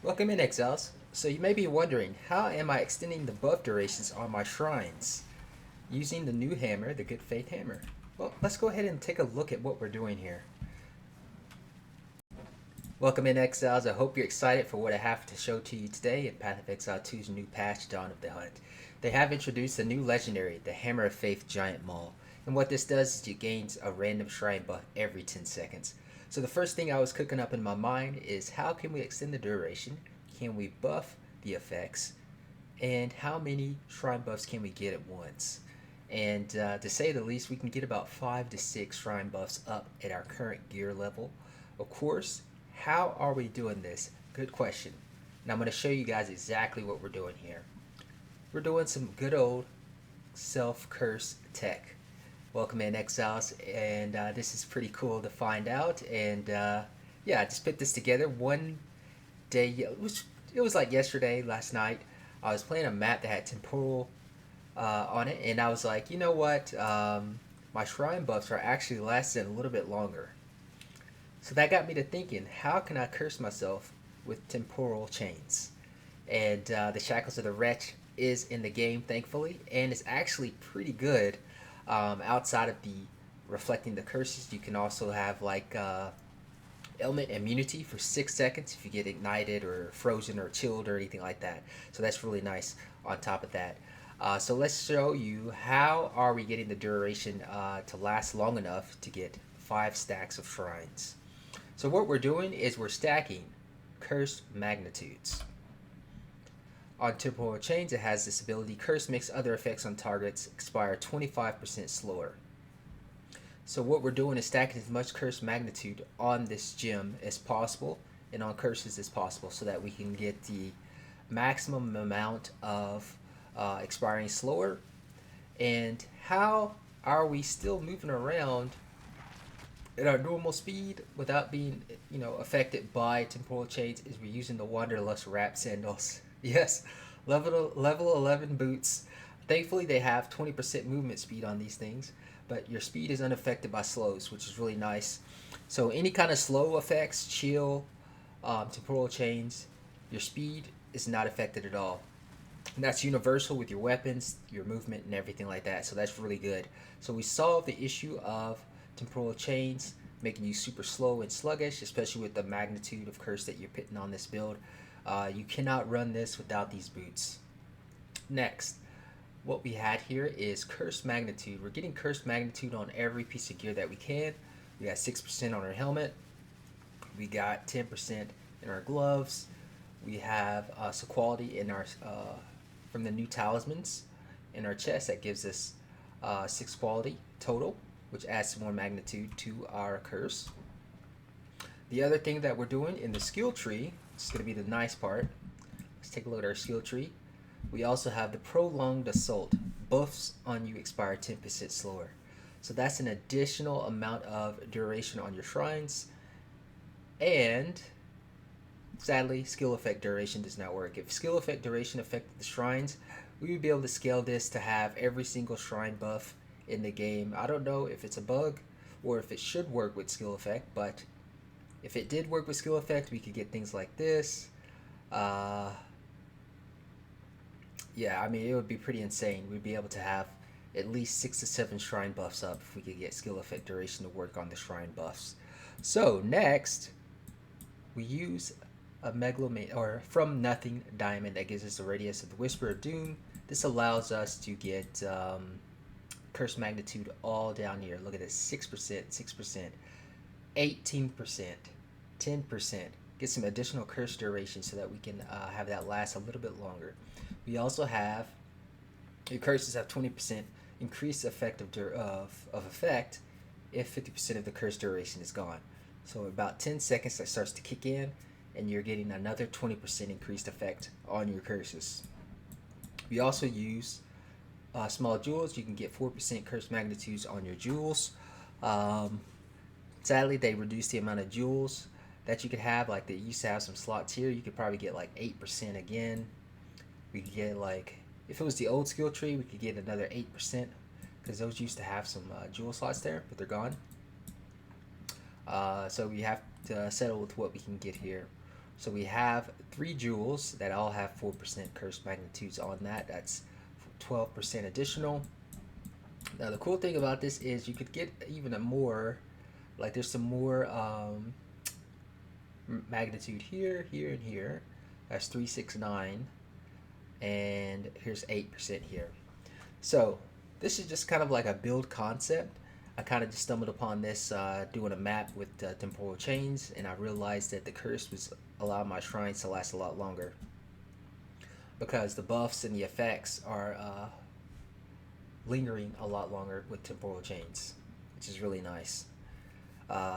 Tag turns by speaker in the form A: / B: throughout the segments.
A: Welcome in, Exiles. So you may be wondering, how am I extending the buff durations on my shrines using the new hammer, the Good Faith Hammer? Well, let's go ahead and take a look at what we're doing here. Welcome in, Exiles. I hope you're excited for what I have to show to you today in Path of Exile 2's new patch, Dawn of the Hunt. They have introduced a new legendary, the Hammer of Faith Giant Maul. And what this does is it gains a random shrine buff every 10 seconds. So the first thing I was cooking up in my mind is how can we extend the duration? Can we buff the effects? And how many shrine buffs can we get at once? And to say the least, we can get about 5 to 6 shrine buffs up at our current gear level. Of course, how are we doing this? Good question. And I'm going to show you guys exactly what we're doing here. We're doing some good old self-curse tech. Welcome in, Exiles, and this is pretty cool to find out. And yeah, I just put this together one day. It was like yesterday, last night. I was playing a map that had temporal on it, and I was like, you know what? My shrine buffs are actually lasting a little bit longer. So that got me to thinking, how can I curse myself with temporal chains? And the Shackles of the Wretch is in the game, thankfully, and it's actually pretty good. Outside of the reflecting the curses, you can also have like element immunity for 6 seconds if you get ignited or frozen or chilled or anything like that. So that's really nice on top of that. So let's show you how are we getting the duration to last long enough to get 5 stacks of shrines. So what we're doing is we're stacking cursed magnitudes. On temporal chains, it has this ability: curse makes other effects on targets expire 25% slower. So what we're doing is stacking as much curse magnitude on this gem as possible and on curses as possible so that we can get the maximum amount of expiring slower. And how are we still moving around at our normal speed without being, affected by temporal chains? Is we're using the Wanderlust wrap sandals. Yes, level 11 boots. Thankfully, they have 20% movement speed on these things, but your speed is unaffected by slows, which is really nice. So any kind of slow effects, chill, temporal chains, your speed is not affected at all. And that's universal with your weapons, your movement, and everything like that. So that's really good. So we solved the issue of temporal chains making you super slow and sluggish, especially with the magnitude of curse that you're putting on this build. You cannot run this without these boots. Next, what we had here is cursed magnitude. We're getting cursed magnitude on every piece of gear that we can. We got 6% on our helmet. We got 10% in our gloves. We have some quality in our from the new talismans in our chest that gives us 6 quality total, which adds some more magnitude to our curse. The other thing that we're doing in the skill tree, this is going to be the nice part. Let's take a look at our skill tree. We also have the prolonged assault. Buffs on you expire 10% slower. So that's an additional amount of duration on your shrines. And sadly, skill effect duration does not work. If skill effect duration affected the shrines, we would be able to scale this to have every single shrine buff in the game. I don't know if it's a bug or if it should work with skill effect, but if it did work with skill effect, we could get things like this. Yeah, I mean, it would be pretty insane. We'd be able to have at least 6 to 7 shrine buffs up if we could get skill effect duration to work on the shrine buffs. So next, we use a megalomane or from nothing diamond that gives us the radius of the Whisper of Doom. This allows us to get curse magnitude all down here. Look at this: 6%, 6%, 18%, 10%. Get some additional curse duration so that we can have that last a little bit longer. We also have your curses have 20% increased effect of effect if 50% of the curse duration is gone. So about 10 seconds that starts to kick in, and you're getting another 20% increased effect on your curses. We also use small jewels. You can get 4% curse magnitudes on your jewels. Um, Sadly, they reduced the amount of jewels that you could have. Like they used to have some slots here. You could probably get like 8% again. We could get like, if it was the old skill tree, we could get another 8% because those used to have some jewel slots there, but they're gone. So we have to settle with what we can get here. So we have 3 jewels that all have 4% curse magnitudes on that. That's 12% additional. Now the cool thing about this is you could get even a more, like there's some more magnitude here, here, and here. That's 369, and here's 8% here. So this is just kind of like a build concept. I kind of just stumbled upon this doing a map with temporal chains, and I realized that the curse was allowing my shrines to last a lot longer because the buffs and the effects are lingering a lot longer with temporal chains, which is really nice.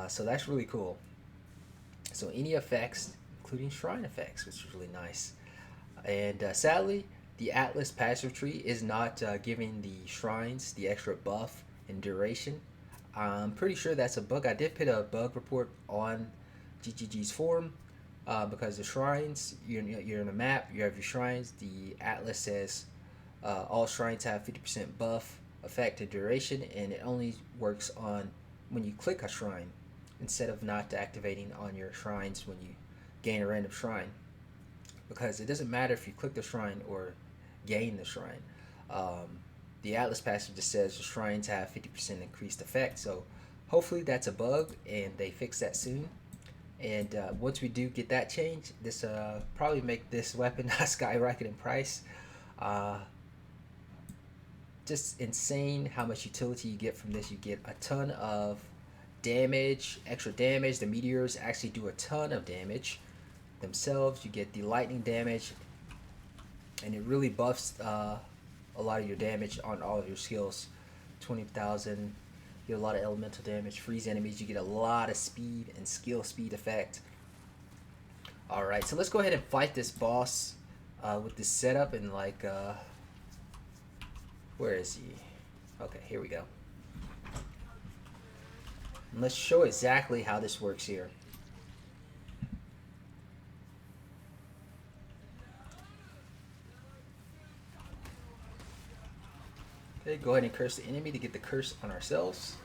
A: So that's really cool. So any effects, including shrine effects, which is really nice. And sadly, the Atlas passive tree is not giving the shrines the extra buff and duration. I'm pretty sure that's a bug. I did put a bug report on GGG's forum because the shrines, you're in a map, you have your shrines. The Atlas says all shrines have 50% buff, effect, and duration, and it only works on when you click a shrine instead of not activating on your shrines when you gain a random shrine. Because it doesn't matter if you click the shrine or gain the shrine. The Atlas passage just says the shrines have 50% increased effect, so hopefully that's a bug and they fix that soon. And once we do get that change, this probably make this weapon skyrocket in price. Uh, just insane how much utility you get from this. You get a ton of damage, extra damage. The meteors actually do a ton of damage themselves. You get the lightning damage, and it really buffs a lot of your damage on all of your skills. 20,000, you get a lot of elemental damage. Freeze enemies, you get a lot of speed and skill speed effect. Alright, so let's go ahead and fight this boss with this setup and like where is he? Okay, here we go. And let's show exactly how this works here. Okay, go ahead and curse the enemy to get the curse on ourselves.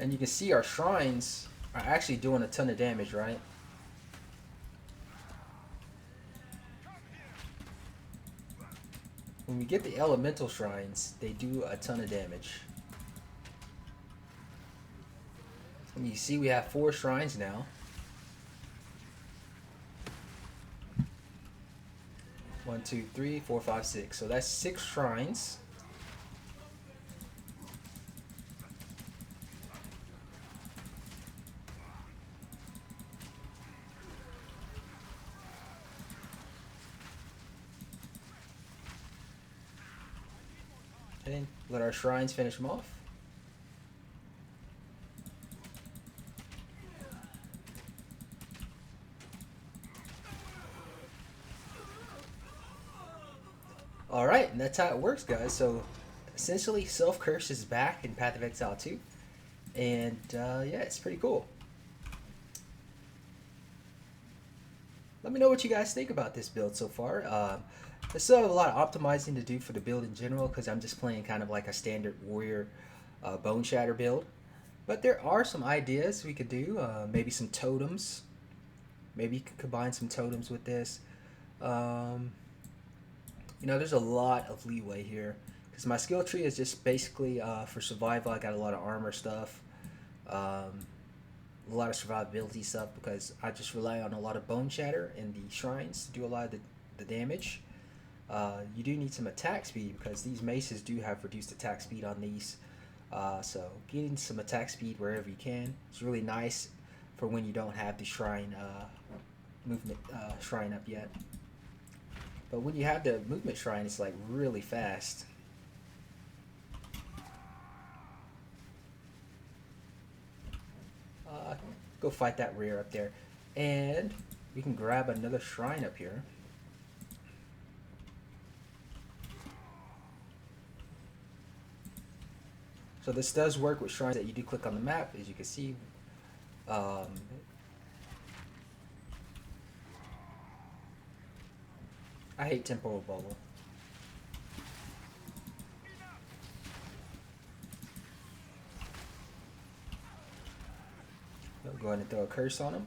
A: And you can see our shrines are actually doing a ton of damage, right? When we get the elemental shrines, they do a ton of damage. And you see we have 4 shrines now. 1, 2, 3, 4, 5, 6. So that's 6 shrines. Okay, let our shrines finish them off. Alright, and that's how it works, guys. So essentially, Self Curse is back in Path of Exile 2. And yeah, it's pretty cool. Let me know what you guys think about this build so far. I still have a lot of optimizing to do for the build in general because I'm just playing kind of like a standard warrior bone shatter build. But there are some ideas we could do. Maybe some totems. Maybe you could combine some totems with this. You know, there's a lot of leeway here because my skill tree is just basically for survival. I got a lot of armor stuff, a lot of survivability stuff because I just rely on a lot of bone shatter and the shrines to do a lot of the damage. You do need some attack speed because these maces do have reduced attack speed on these. So getting some attack speed wherever you can is really nice for when you don't have the shrine movement shrine up yet. But when you have the movement shrine, it's like really fast. Go fight that rear up there. And we can grab another shrine up here. So this does work with shrines that you do click on the map, as you can see. I hate temporal bubble. Go ahead and throw a curse on him.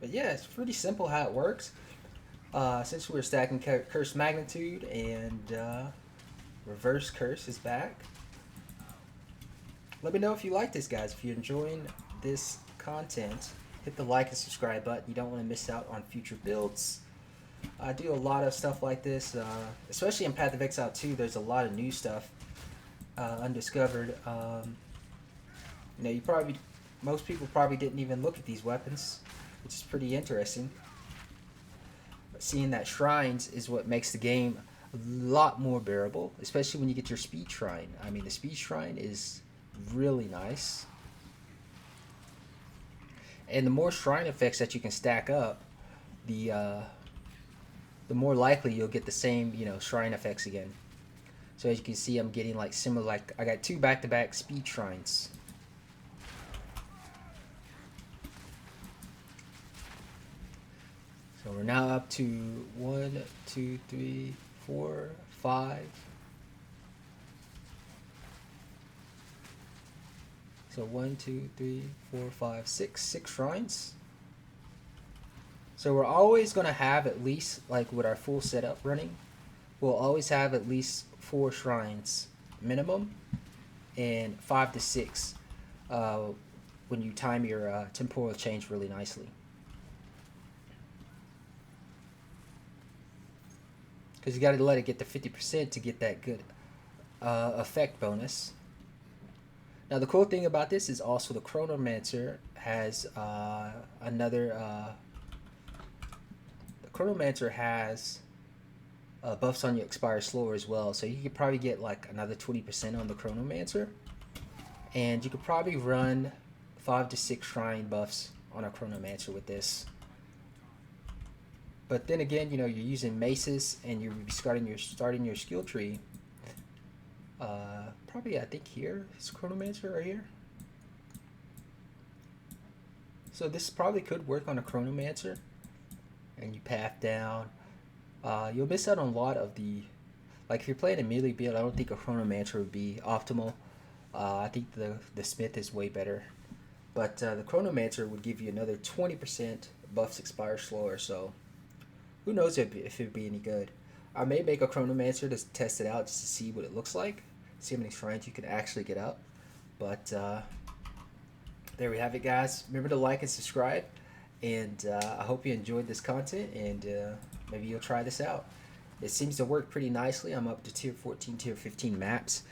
A: But yeah, it's pretty simple how it works. Since we're stacking Curse Magnitude and Reverse Curse is back. Let me know if you like this, guys. If you're enjoying this content, hit the like and subscribe button. You don't want to miss out on future builds. I do a lot of stuff like this, especially in Path of Exile 2. There's a lot of new stuff undiscovered. You know, most people probably didn't even look at these weapons, which is pretty interesting. But seeing that shrines is what makes the game a lot more bearable, especially when you get your speed shrine. I mean, the speed shrine is really nice. And the more shrine effects that you can stack up, the more likely you'll get the same, shrine effects again. So as you can see, I'm getting like similar, like I got 2 back-to-back speed shrines. So we're now up to 1, 2, 3, 4, 5. So 1, 2, 3, 4, 5, 6 shrines. So we're always going to have at least, like with our full setup running, we'll always have at least 4 shrines minimum and 5 to 6 when you time your temporal change really nicely. Because you got to let it get to 50% to get that good effect bonus. Now the cool thing about this is also the Chronomancer has another... the Chronomancer has buffs on your expire slower as well, so you could probably get like another 20% on the Chronomancer, and you could probably run 5 to 6 shrine buffs on a Chronomancer with this. But then again, you're using maces and you're starting your skill tree. Probably I think here is Chronomancer right here. So this probably could work on a Chronomancer, and you path down. You'll miss out on a lot of the, like if you're playing a melee build, I don't think a Chronomancer would be optimal. I think the Smith is way better, but the Chronomancer would give you another 20% buffs expire slower. So who knows if it'd be any good. I may make a Chronomancer to test it out just to see what it looks like, see how many shrines you can actually get up. But there we have it, guys. Remember to like and subscribe, and I hope you enjoyed this content, and maybe you'll try this out. It seems to work pretty nicely. I'm up to tier 14, tier 15 maps,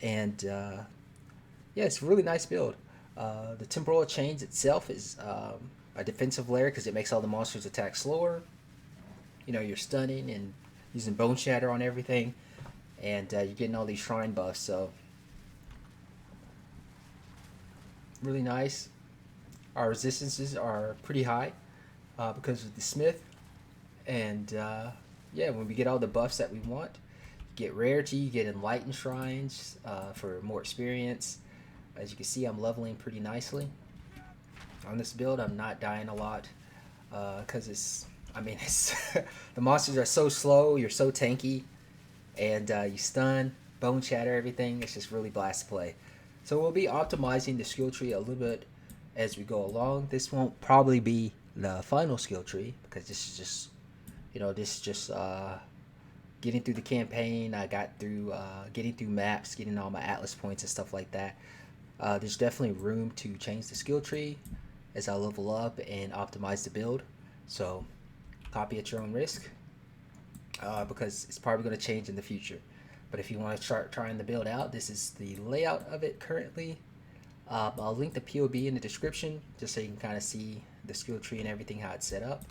A: and yeah, it's a really nice build. The temporal change itself is a defensive layer because it makes all the monsters attack slower. You're stunning and using Bone Shatter on everything, and you're getting all these shrine buffs, so really nice. Our resistances are pretty high because of the Smith, and yeah, when we get all the buffs that we want, you get rarity, you get enlightened shrines for more experience. As you can see, I'm leveling pretty nicely on this build. I'm not dying a lot because it's the monsters are so slow, you're so tanky, and you stun, bone shatter everything. It's just really blast to play. So we'll be optimizing the skill tree a little bit as we go along. This won't probably be the final skill tree because this is just getting through the campaign. I got through getting through maps, getting all my Atlas points and stuff like that. There's definitely room to change the skill tree as I level up and optimize the build. So copy at your own risk because it's probably going to change in the future. But if you want to start trying the build out, this is the layout of it currently. I'll link the POB in the description just so you can kind of see the skill tree and everything, how it's set up.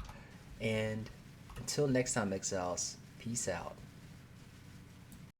A: And until next time, Exiles, peace out.